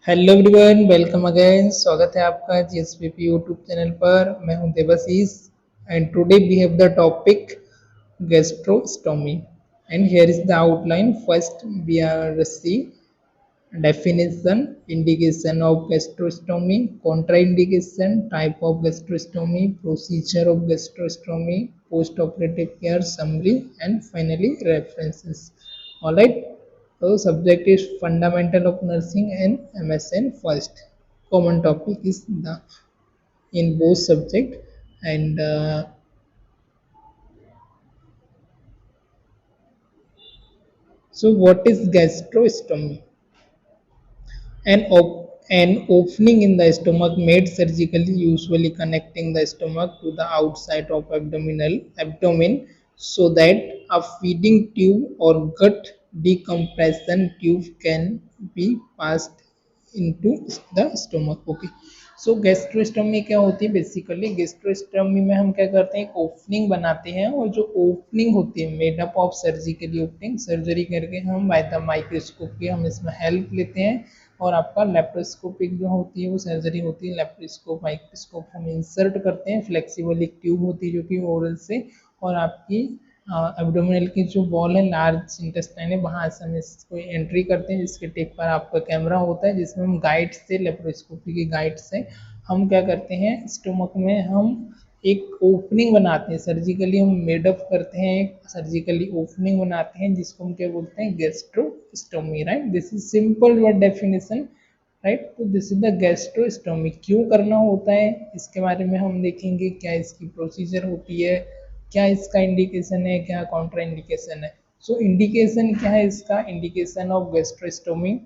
Hello everyone, welcome again. स्वागत है आपका जीएसपीपी यूट्यूब चैनल पर। मैं हूं Devashish and today we have the topic gastrostomy and here is the outline. First we are see definition, indication of gastrostomy, contraindication, type of gastrostomy, procedure of gastrostomy, post-operative care summary, and finally references. All right. So subject is fundamental of nursing and MSN first. Common topic is the in both subject. And so what is gastrostomy? An opening in the stomach made surgically, usually connecting the stomach to the outside of abdomen so that a feeding tube or gut decompression tube can be passed into the stomach. Okay. सो गैस्ट्रोस्टमी क्या होती है? Basically गैस्ट्रोस्टमी में हम क्या करते हैं, एक opening बनाते हैं, और जो ओपनिंग होती है made up of surgically opening, surgery करके हम बाय द माइक्रोस्कोप की हम इसमें हेल्प लेते हैं, और आपका लेप्रोस्कोपिक जो होती है वो सर्जरी होती है, लेप्रोस्कोप माइक्रोस्कोप हम इंसर्ट करते हैं, फ्लेक्सिबल एक ट्यूब होती है जो कि ओरल से, और आपकी एब्डोमिनल की जो वॉल है, लार्ज इंटेस्टाइन है, वहाँ से हम इसको एंट्री करते हैं, जिसके टेप पर आपका कैमरा होता है, जिसमें हम गाइड से, लेप्रोस्कोपी की गाइड से हम क्या करते हैं, स्टोमक में हम एक ओपनिंग बनाते हैं, सर्जिकली हम मेडअप करते हैं, एक सर्जिकली ओपनिंग बनाते हैं, जिसको हम क्या बोलते हैं, gastrostomy. Right, this is simple word definition. Right, तो दिस इज द गैस्ट्रोस्टोमी। क्यों करना होता है इसके बारे में हम देखेंगे, क्या इसकी प्रोसीजर होती है, क्या इसका इंडिकेशन है, क्या कॉन्ट्रा इंडिकेशन है। सो इंडिकेशन क्या है इसका? Indication of gastrostomy,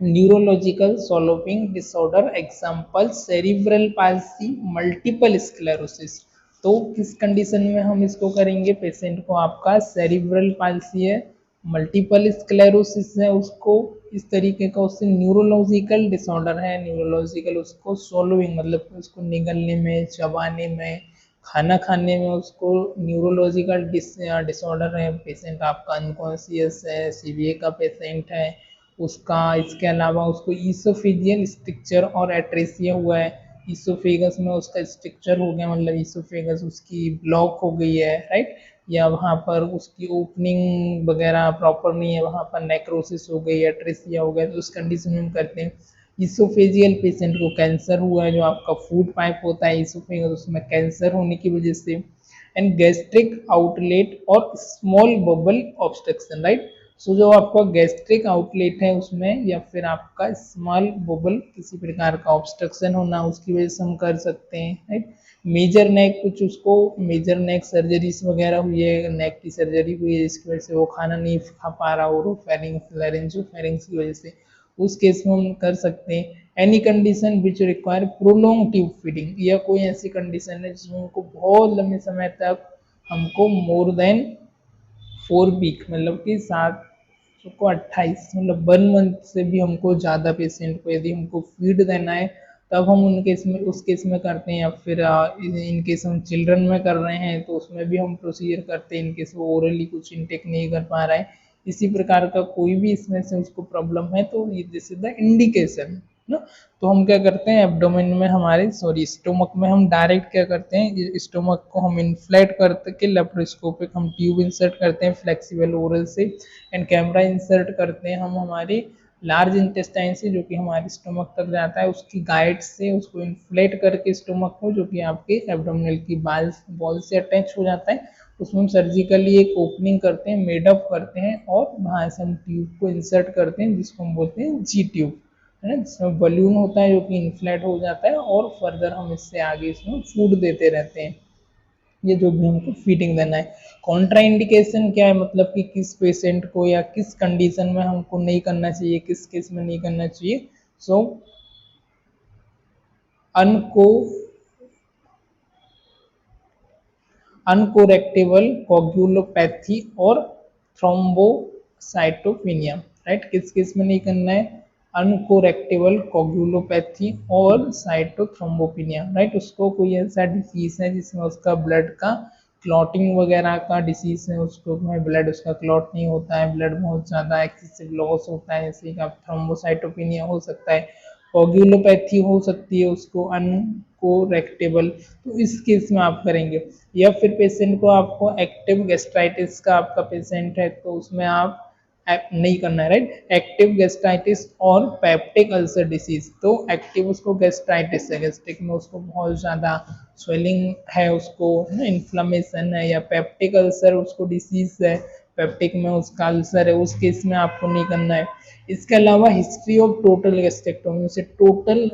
neurological swallowing disorder, example cerebral palsy, multiple sclerosis. तो किस कंडीशन में हम इसको करेंगे? पेशेंट को आपका सेरिब्रल पाल्सी है, मल्टीपल स्क्लेरोसिस है, उसको इस तरीके का उससे न्यूरोलॉजिकल डिसऑर्डर है, न्यूरोलॉजिकल उसको सोलोइंग मतलब उसको निगलने में, चबाने में, खाना खाने में उसको न्यूरोलॉजिकल डिसऑर्डर है, पेशेंट आपका अनकॉन्शियस है, सीवीए का पेशेंट है, उसका इसके अलावा उसको ईसोफेजियल स्ट्रक्चर और एट्रेसिया हुआ है, ईसोफेगस में उसका स्ट्रक्चर हो गया, मतलब ईसोफेगस उसकी ब्लॉक हो गई है। राइट, या वहाँ पर उसकी ओपनिंग वगैरह प्रॉपर नहीं है, वहाँ पर नेक्रोसिस हो गई, एट्रेसिया हो गया, तो उस कंडीशन में हम करते हैं। ईसोफेजियल पेशेंट को कैंसर हुआ है, जो आपका फूड पाइप होता है ईसोफेगस, उसमें कैंसर होने की वजह से। एंड गैस्ट्रिक आउटलेट और स्मॉल बबल ऑब्स्ट्रक्शन। राइट, सो जो आपका गैस्ट्रिक आउटलेट है उसमें, या फिर आपका स्मॉल बबल किसी प्रकार का ऑब्स्ट्रक्शन होना, उसकी वजह से हम कर सकते हैं। राइट, मेजर नेक, कुछ उसको मेजर नेक सर्जरीज वगैरह हुई है, नेक की सर्जरी हुई है, जिसकी वजह से वो खाना नहीं खा पा रहा, और फेरिंग्स की वजह से, उस केस में हम कर सकते हैं। Any condition which require prolong tube feeding, या कोई ऐसी कंडीशन है जिसमें उनको बहुत लंबे समय तक हमको मोर देन 4 वीक मतलब कि 7 को 28 मतलब 1 मंथ से भी हमको ज़्यादा पेशेंट को यदि हमको फीड देना है, तब हम उन केस में उस केस में करते हैं, या फिर इन केस हम चिल्ड्रन में कर रहे हैं तो उसमें भी हम प्रोसीजर करते हैं, इन केस वो ओरली कुछ इनटेक नहीं कर पा रहा है, इसी प्रकार का कोई भी इसमें से उसको प्रॉब्लम है, तो ये दिस इज द इंडिकेशन ना। तो हम क्या करते हैं, एब्डोमेन में हमारे स्टोमक में हम डायरेक्ट क्या करते हैं, स्टोमक को हम इन्फ्लेट करके लेप्रोस्कोपिक हम ट्यूब इंसर्ट करते हैं फ्लेक्सिबल ओरल से, एंड कैमरा इंसर्ट करते हैं हम हमारे लार्ज इंटेस्टाइन से, जो कि हमारे स्टोमक तक जाता है, उसकी गाइड से उसको इन्फ्लेट करके स्टोमक को, जो कि आपके एब्डोमिनल की बॉल से अटैच हो जाता है, उसमें हम सर्जिकली एक ओपनिंग करते हैं, मेडअप करते हैं, और वहाँ से हम ट्यूब को इंसर्ट करते हैं, जिसको हम बोलते हैं जी ट्यूब, है ना, जिसमें बलून होता है जो कि इन्फ्लेट हो जाता है, और फर्दर हम इससे आगे इसमें फूड देते रहते हैं, ये जो भी हमको फीडिंग देना है। कॉन्ट्रा इंडिकेशन क्या है, मतलब कि किस पेशेंट को या किस कंडीशन में हमको नहीं करना चाहिए, किस केस में नहीं करना चाहिए। सो अनको अनकोरेक्टेबल कोगुलोपैथी और थ्रोम्बोसाइटोपिनिया। राइट, किस केस में नहीं करना है, अनकोरेक्टेबल कोगुलोपैथी और साइटोथ्रोम्बोपिनिया। राइट, उसको कोई ऐसा डिसीज है जिसमें उसका ब्लड का क्लॉटिंग वगैरह का डिसीज है, उसको में ब्लड उसका क्लॉट नहीं होता है, ब्लड बहुत ज़्यादा एक्सेसिव लॉस होता है, जैसे कि थ्रोम्बोसाइटोपिनिया हो सकता है, कोगुलोपैथी हो सकती है उसको अनकोरेक्टेबल, तो इस केस में आप करेंगे। या फिर पेशेंट को आपको एक्टिव गैस्ट्राइटिस का आपका पेशेंट है तो उसमें आप नहीं करना है, राइट। एक्टिव गैस्ट्राइटिस और पेप्टिक अल्सर डिसीज, तो एक्टिव उसको गैस्ट्राइटिस है, गैस्ट्रिक में उसको बहुत ज़्यादा स्वेलिंग है, उसको इन्फ्लामेशन है, या पेप्टिक अल्सर उसको डिसीज है, पेप्टिक में उसका अल्सर है, उस केस में आपको नहीं करना है। इसके अलावा हिस्ट्री ऑफ टोटल गैस्ट्रेक्टोमी, उसे टोटल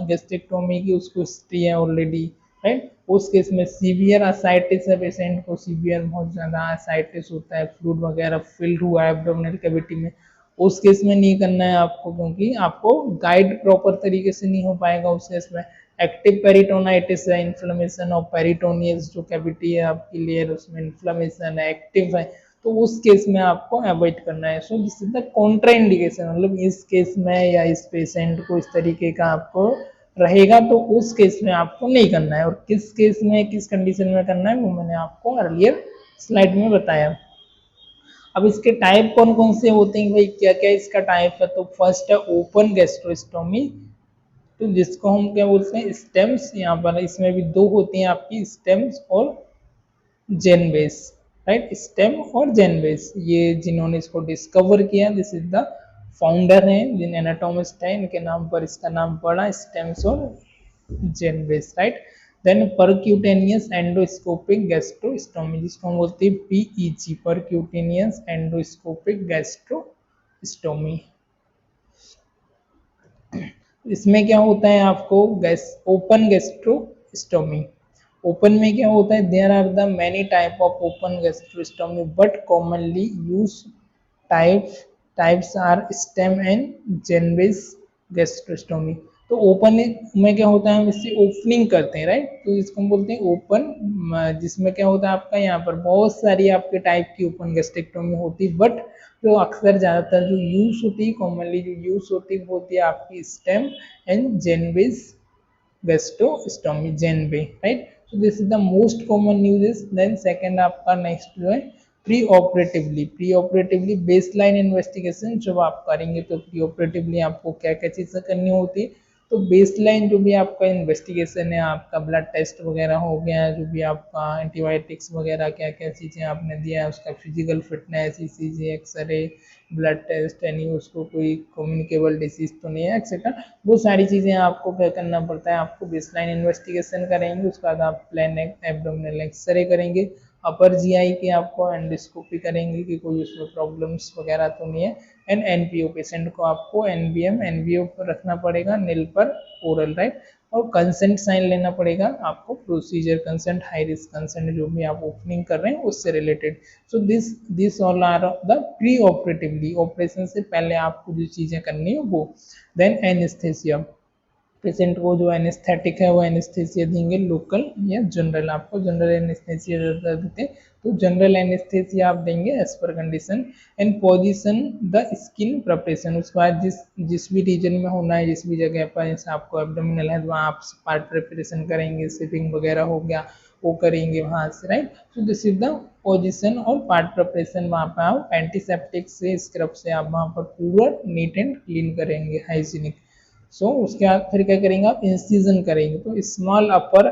गैस्ट्रेक्टोमी की उसको हिस्ट्री है ऑलरेडी, राइट। उस केस में सीवियर असाइटिस है, पेशेंट को सीवियर बहुत ज़्यादा असाइटिस होता है, फ्लूइड वगैरह फिल्ड हुआ है एब्डोमिनल कैविटी में, उस केस में नहीं करना है आपको, क्योंकि आपको गाइड प्रॉपर तरीके से नहीं हो पाएगा उस केस में। एक्टिव पेरिटोनाइटिस है, इन्फ्लेमेशन ऑफ पेरिटोनियस जो कैविटी है आपकी लेयर, उसमें इन्फ्लेमेशन है, एक्टिव है, तो उस केस में आपको अवॉइड करना है। सो this is the Contra indication, मतलब इस केस में या इस पेशेंट को इस तरीके का आपको रहेगा तो उस केस में आपको नहीं करना है, और किस केस में किस कंडीशन में करना है वो मैंने आपको अर्लियर स्लाइड में बताया। अब इसके टाइप कौन कौन से होते हैं भाई, क्या क्या इसका टाइप है, तो फर्स्ट है ओपन गैस्ट्रोस्टोमी, तो जिसको हम क्या बोलते हैं स्टेम्स, यहाँ पर इसमें भी दो होती हैं आपकी, स्टेम्स और जेनबेस, राइट। स्टेम और जेनबेस, ये जिन्होंने इसको डिस्कवर किया, दिस इज द फाउंडर हैं, जिन एनाटोमिस्ट हैं, इनके नाम पर इसका नाम पड़ा, स्टेम्स और Janeway, right. Then percutaneous endoscopic gastrostomy, जिसको हम बोलते हैं पीईजी, परक्यूटेनियस एंडोस्कोपिक गैस्ट्रोस्टोमी। इसमें क्या होता है आपको ओपन गैस्ट्रोस्टोमी, ओपन में क्या होता है, there are the many type of open gastrostomy but commonly use type types are Stamm and Janeway gastrostomy. तो ओपन में क्या होता है, हम इससे ओपनिंग करते हैं, राइट, तो इसको हम बोलते हैं ओपन, जिसमें क्या होता है आपका यहाँ पर बहुत सारी आपके टाइप की ओपन गैस्ट्रेक्टोमी होती है, बट जो अक्सर ज़्यादातर जो यूज होती है, कॉमनली जो यूज होती है वो होती है आपकी Stamm and Janeway gastrostomy, Janeway, right. So this is the most common uses. Then second आपका नेक्स्ट जो है प्री ऑपरेटिवली बेसलाइन इन्वेस्टिगेशन जब आप करेंगे तो प्री ऑपरेटिवली आपको क्या क्या चीज़ें करनी होती है, तो बेसलाइन जो भी आपका इन्वेस्टिगेशन है, आपका ब्लड टेस्ट वगैरह हो गया, जो भी आपका एंटीबायोटिक्स वगैरह क्या क्या चीज़ें आपने दिया है, उसका physical fitness, ECG, x-ray, blood test, यानी उसको कोई कम्युनिकेबल डिसीज तो नहीं है, एक्सेट्रा, वो सारी चीज़ें आपको क्या करना पड़ता है, आपको बेसलाइन इन्वेस्टिगेशन करेंगे, उसके बाद आप प्लेन एब्डोमिनल एक्सरे करेंगे, अपर जीआई की आपको एंडोस्कोपी करेंगे कि कोई उसमें प्रॉब्लम्स वगैरह तो नहीं है, एंड एनपीओ, पेशेंट को आपको एनबीएम एनबीओ पर रखना पड़ेगा, नील पर ओरल, राइट, और कंसेंट साइन लेना पड़ेगा आपको, procedure consent, high risk consent, जो भी आप ओपनिंग कर रहे हैं उससे related. So this all are the pre operatively, operation से पहले आपको जो चीज़ें करनी है वो। देन एनेस्थेसिया, पेशेंट को जो एनेस्थेटिक है वो एनेस्थेसिया देंगे, लोकल या जनरल, आपको जनरल एनेस्थेसिया देते हैं तो जनरल एनेस्थेसिया आप देंगे as per condition. And position the skin preparation, उसके बाद जिस भी रीजन में होना है, जिस भी जगह पर जैसे आपको एब्डोमिनल है वहाँ आप पार्ट प्रिपरेशन करेंगे, सिपिंग वगैरह हो गया वो करेंगे वहाँ से, right. So this is the position और पार्ट प्रिपरेशन, वहाँ पर आप एंटीसेप्टिक से स्क्रब से आप वहाँ पर पूरा नीट एंड क्लीन करेंगे, हाइजीनिक। सो उसके बाद फिर क्या करेंगे आप, इंसिजन करेंगे, तो स्मॉल अपर,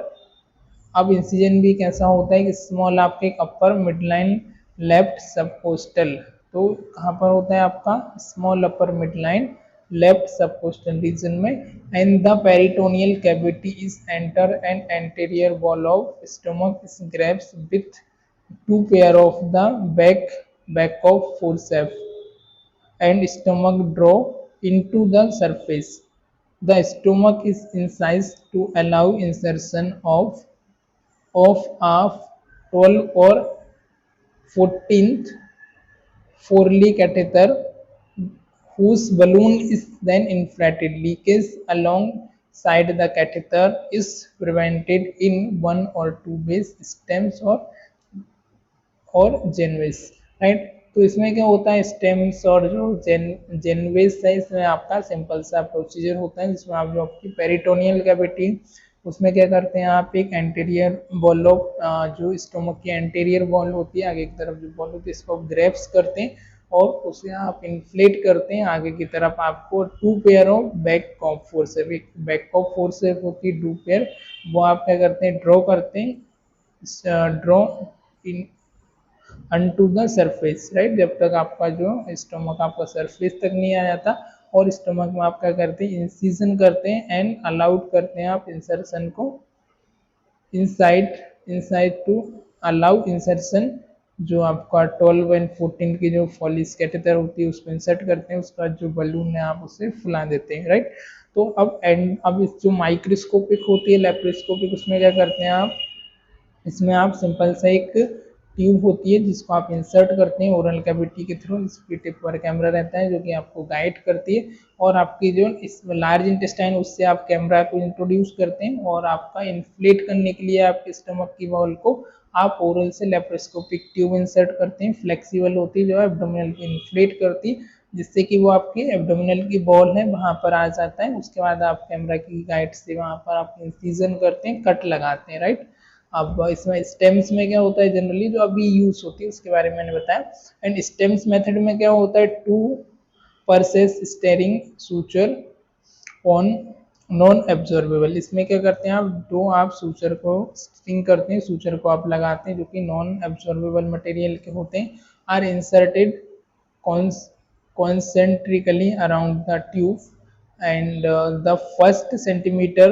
अब इंसिजन भी कैसा होता है कि स्मॉल आपके अपर मिडलाइन लेफ्ट सबकोस्टल, तो कहाँ पर होता है आपका स्मॉल अपर मिडलाइन लेफ्ट सबकोस्टल रीजन में, and the peritoneal cavity is enter and anterior wall of stomach is grabs with to pair of the back of forceps and stomach draw into the surface. The stomach is incised to allow insertion of a 12 or 14th Foley catheter whose balloon is then inflated. Leakage alongside the catheter is prevented in one or two base stems और जेनवेस, right. तो इसमें क्या होता है, stems और जो जेनवेस है, इसमें आपका सिंपल सा प्रोसीजर होता है जिसमें आप जो आपकी पेरिटोनियल कैविटी उसमें क्या करते हैं आप, एक एंटीरियर वॉल ऑफ जो स्टोमक की एंटीरियर वॉल होती है, आगे की तरफ जो वॉल होती है, इसको ग्रैप्स करते हैं और उसे आप इन्फ्लेट करते हैं आगे की तरफ। आपको 2 pair of Babcock forceps, Babcock forceps होती है 2 पेयर, वो आप क्या करते हैं ड्रॉ करते हैं, draw in unto the surface, right. जब तक आपका जो स्टोमक आपका सरफेस तक नहीं आ जाता, और स्टोमक में आप क्या करते हैं इंसिजन करते हैं एंड अलाउड करते हैं आप इंसर्शन को inside inside to allow insertion. जो आपका 12 एंड 14 की जो फॉलिस कैथेटर होती है उसको इंसर्ट करते हैं, उसका जो बलून है आप उसे फुला देते हैं, राइट। तो अब इस जो माइक्रोस्कोपिक होती है लेप्रोस्कोपिक, उसमें क्या करते हैं आप, इसमें आप सिंपल सा एक ट्यूब होती है जिसको आप इंसर्ट करते हैं ओरल कैविटी के थ्रू, इसकी टिप पर कैमरा रहता है जो कि आपको गाइड करती है, और आपकी जो इस लार्ज इंटेस्टाइन उससे आप कैमरा को इंट्रोड्यूस करते हैं, और आपका इन्फ्लेट करने के लिए आपके स्टमक की वॉल को आप ओरल से लेप्रोस्कोपिक ट्यूब इंसर्ट करते हैं, फ्लेक्सिबल होती है जो है एब्डोमिनल को इन्फ्लेट करती है, जिससे कि वो आपके एब्डोमिनल की बॉल है वहां पर आ जाता है। उसके बाद आप कैमरा की गाइड से वहां पर आप इंसिजन करते हैं, कट लगाते हैं, राइट। अब इसमें स्टेम्स में क्या होता है, जनरली जो अभी यूज होती है उसके बारे में मैंने बताया। एंड स्टेम्स मेथड में क्या होता है, 2 Perseus steering suture on non absorbable. इसमें क्या करते हैं आप, 2 आप सूचर को स्टिंग करते हैं, सूचर को आप लगाते हैं जो कि नॉन एब्जॉर्बेबल मटेरियल के होते हैं, are inserted concentrically around the tube, and the first centimeter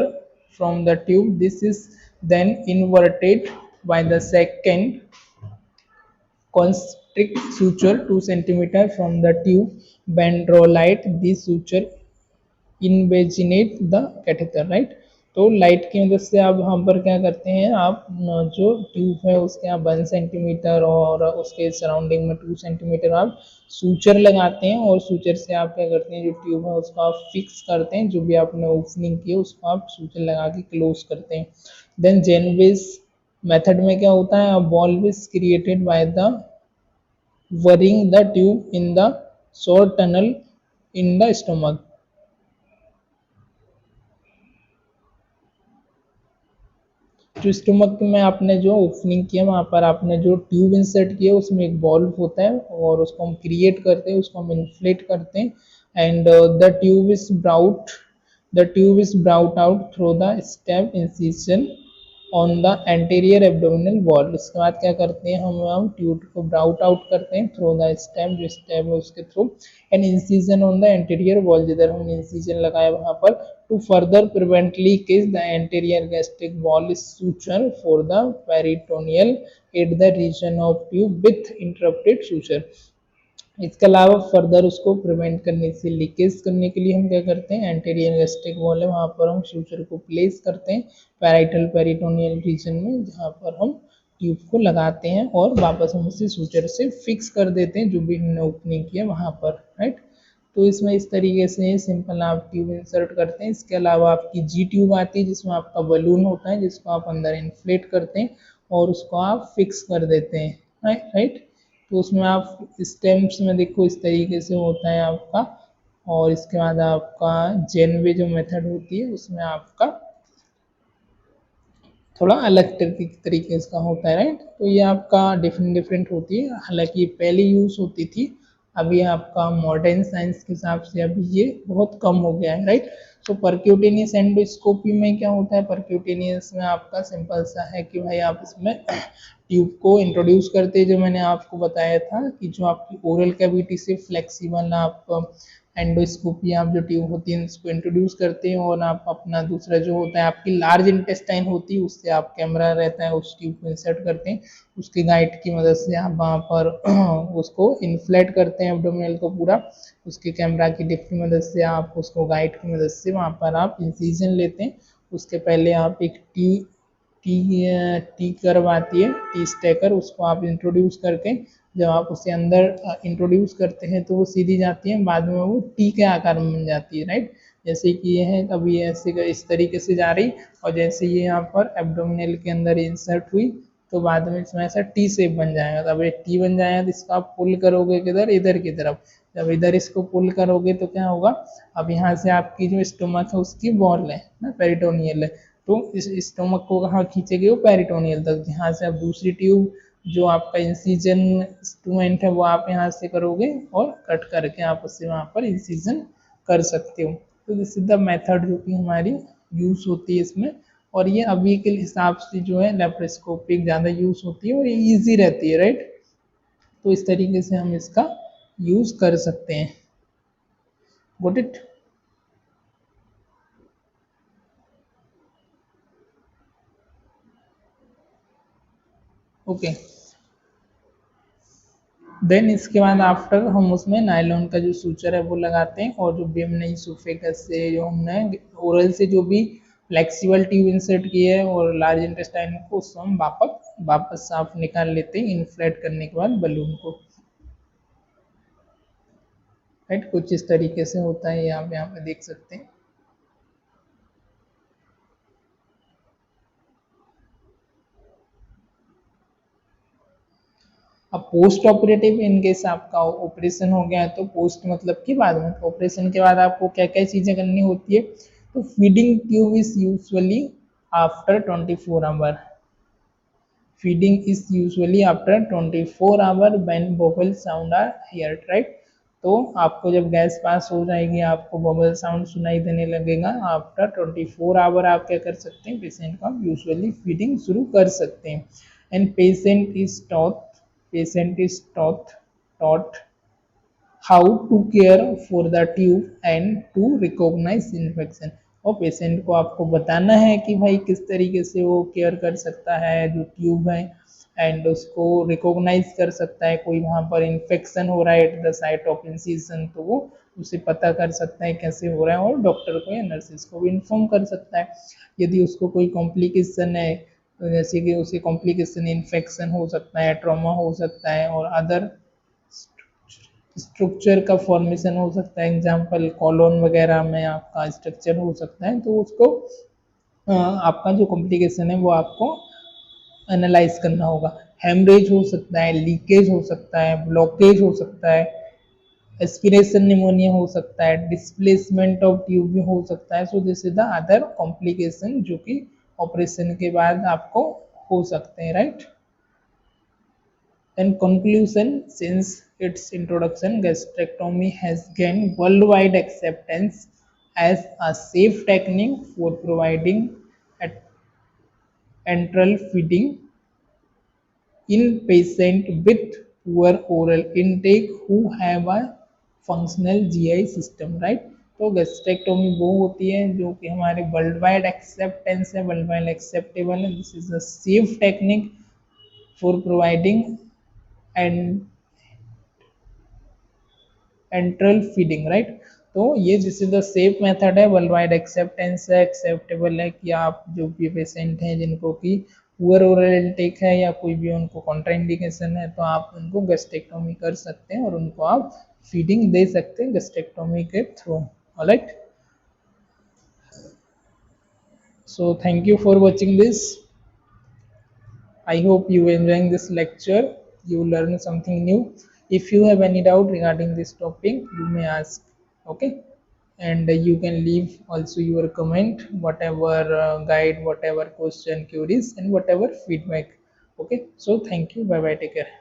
from the tube, this is then inverted by the second constrict suture 2 centimeter from the tube, bendrolite this suture invaginate the catheter, right. तो light की मदद से आप वहाँ पर क्या करते हैं, आप जो ट्यूब है उसके आप 1 सेंटीमीटर और उसके सराउंडिंग में 2 सेंटीमीटर आप सूचर लगाते हैं, और सूचर से आप क्या करते हैं जो ट्यूब है उसको आप फिक्स करते हैं, जो भी आपने ओपनिंग की है उसको आप सूचर लगा के क्लोज करते हैं। देन जेनविस मेथड में क्या होता है, ball is created by the worrying the tube in the short tunnel in the stomach. जो स्टोमक में आपने जो ओपनिंग किया वहाँ पर आपने जो ट्यूब इंसर्ट किया उसमें एक बॉल्व होता है, और उसको हम क्रिएट करते हैं, उसको हम इन्फ्लेट करते हैं, and the tube is brought out through the stem incision on the anterior abdominal wall. इसके बाद क्या करते हैं हम ट्यूब को ब्राउट आउट करते हैं थ्रू द स्टेम, जो स्टेम है उसके through, and incision on the anterior wall, जिधर हमने इंसिजन लगाया वहाँ पर, to further prevent leakage the anterior gastric wall is suture for the peritoneal at the region of tube with interrupted suture। इसके अलावा फर्दर उसको प्रिवेंट करने से, लीकेज करने के लिए हम क्या करते हैं, एंटीरियर गैस्ट्रिक वॉल है वहाँ पर हम सूचर को प्लेस करते हैं पैराइटल पेरिटोनियल रीजन में, जहाँ पर हम ट्यूब को लगाते हैं और वापस हम उसे सूचर से फिक्स कर देते हैं जो भी हमने ओपनिंग किया वहाँ पर, राइट। तो इसमें इस तरीके से सिंपल आप ट्यूब इंसर्ट करते हैं। इसके अलावा आपकी जी ट्यूब आती है जिसमें आपका बलून होता है, जिसको आप अंदर इन्फ्लेट करते हैं और उसको आप फिक्स कर देते हैं, राइट। तो उसमें आप स्टेम्स में देखो इस तरीके से होता है आपका, और इसके बाद आपका जेनवे जो मेथड होती है उसमें आपका थोड़ा अलग तरीके इसका होता है, राइट। तो ये आपका डिफरेंट होती है, हालांकि पहले यूज होती थी, अभी आपका मॉडर्न साइंस के हिसाब से अभी ये बहुत कम हो गया है, राइट। तो परक्यूटेनियस एंडोस्कोपी में क्या होता है, परक्यूटेनियस में आपका सिंपल सा है कि भाई आप इसमें ट्यूब को इंट्रोड्यूस करते हैं, जो मैंने आपको बताया था कि जो आपकी ओरल कैविटी से फ्लेक्सिबल आप एंडोस्कोपी आप जो ट्यूब होती है उसको इंट्रोड्यूस करते हैं, और आप अपना दूसरा जो होता है आपकी लार्ज इंटेस्टाइन होती है उससे आप कैमरा रहता है उस ट्यूब को इंसर्ट करते हैं, उसकी गाइड की मदद से आप वहाँ पर उसको इन्फ्लेट करते हैं एब्डोमिनल को पूरा, उसके कैमरा की डिप की मदद से आप उसको गाइड की मदद से वहाँ पर आप इंसिजन लेते हैं। उसके पहले आप एक टी कर्व आती है, टी स्टेकर, उसको आप इंट्रोड्यूस करके जब आप उसे अंदर इंट्रोड्यूस करते हैं तो वो सीधी जाती है, बाद में वो टी के आकार में बन जाती है, राइट। जैसे कि ये है, अब ये ऐसे इस तरीके से जा रही, और जैसे ये यहाँ पर एब्डोमिनल के अंदर इंसर्ट हुई तो बाद में इसमें ऐसा टी शेप बन जाएगा। तो अब ये टी बन जाएगा तो इसको आप पुल करोगे किधर, इधर की तरफ, जब इधर इसको पुल करोगे तो क्या होगा, अब यहाँ से आपकी जो स्टोमक है उसकी वॉल है ना, पेरिटोनियल है, तो इस स्टोमक को कहाँ खींचेगी, वो पेरिटोनियल तक, जहाँ से अब दूसरी ट्यूब जो आपका इंसिजन इंस्ट्रूमेंट है वो आप यहाँ से करोगे और कट करके आप उससे वहाँ पर इंसिजन कर सकते हो। तो दिस इज द मेथड जो कि हमारी यूज़ होती है इसमें, और ये अभी के हिसाब से जो है लेप्रोस्कोपिक ज़्यादा यूज़ होती है और ये ईजी रहती है, राइट। तो इस तरीके से हम इसका यूज़ कर सकते हैं। Got it. ओके, देन इसके बाद आफ्टर हम उसमें नायलॉन का जो सूचर है वो लगाते हैं, और जो बेमनई सूफेकस से जो हमने ओरल से जो भी फ्लेक्सिबल ट्यूब इंसर्ट की है और लार्ज इंटेस्टाइन को, उसको हम वापस साफ निकाल लेते हैं इन्फ्लेट करने के बाद बलून को, राइट। कुछ इस तरीके से होता है, आप यहाँ पे देख सकते हैं। अब पोस्ट ऑपरेटिव, इन केस आपका ऑपरेशन हो गया है, तो पोस्ट मतलब कि बाद में, ऑपरेशन के बाद आपको क्या क्या चीज़ें करनी होती है। तो feeding tube is usually after 24 hour, feeding is usually after 24 hour when bubble sound are heard, right. तो आपको जब गैस पास हो जाएगी, आपको बबल साउंड सुनाई देने लगेगा, आफ्टर 24 आवर आप क्या कर सकते हैं, पेशेंट का यूजुअली फीडिंग शुरू कर सकते हैं। And patient is taught how to care for the tube and to recognize infection, और पेशेंट को आपको बताना है कि भाई किस तरीके से वो केयर कर सकता है जो ट्यूब है, एंड उसको रिकॉग्नाइज कर सकता है, कोई वहाँ पर इन्फेक्शन हो रहा है at the site of incision, तो वो उसे पता कर सकता है कैसे हो रहा है, और डॉक्टर को या नर्सिस को भी इन्फॉर्म कर सकता है। यदि उसको कोई कॉम्प्लिकेशन है, तो जैसे कि उसे कॉम्प्लिकेशन इन्फेक्शन हो सकता है, ट्रॉमा हो सकता है, और अदर स्ट्रक्चर का फॉर्मेशन हो सकता है, एग्जाम्पल कॉलोन वगैरह में आपका स्ट्रक्चर हो सकता है, तो उसको आपका जो कॉम्प्लिकेशन है वो आपको एनालाइज करना होगा। हेमरेज हो सकता है, लीकेज हो सकता है, ब्लॉकेज हो सकता है, एस्पिरेशन निमोनिया हो सकता है, डिस्प्लेसमेंट ऑफ ट्यूब भी हो सकता है। सो this is the other complication जो कि ऑपरेशन के बाद आपको हो सकते हैं, right. In conclusion, since its introduction, gastrectomy has gained worldwide acceptance as a safe technique for providing enteral feeding in patients with poor oral intake who have a functional GI system, right? तो gastrectomy वो होती है जो कि हमारे world wide acceptance है, world wide acceptable है। This is a safe technique for providing and enteral feeding, right. तो ये this is the safe method है, वर्ल्ड वाइड एक्सेप्टेंस है, एक्सेप्टेबल है कि आप जो भी पेशेंट हैं जिनको कि पुअर ओरल इनटेक है या कोई भी उनको कॉन्ट्राइंडिकेशन है, तो आप उनको गैस्ट्रेक्टोमी कर सकते हैं और उनको आप फीडिंग दे सकते हैं गैस्ट्रेक्टोमी के through, alright. So thank you for watching this. I hope you enjoying this lecture. You learn something new. If you have any doubt regarding this topic, you may ask. Okay, and you can leave also your comment, whatever guide, whatever question, queries, and whatever feedback. Okay, so thank you. Bye bye. Take care.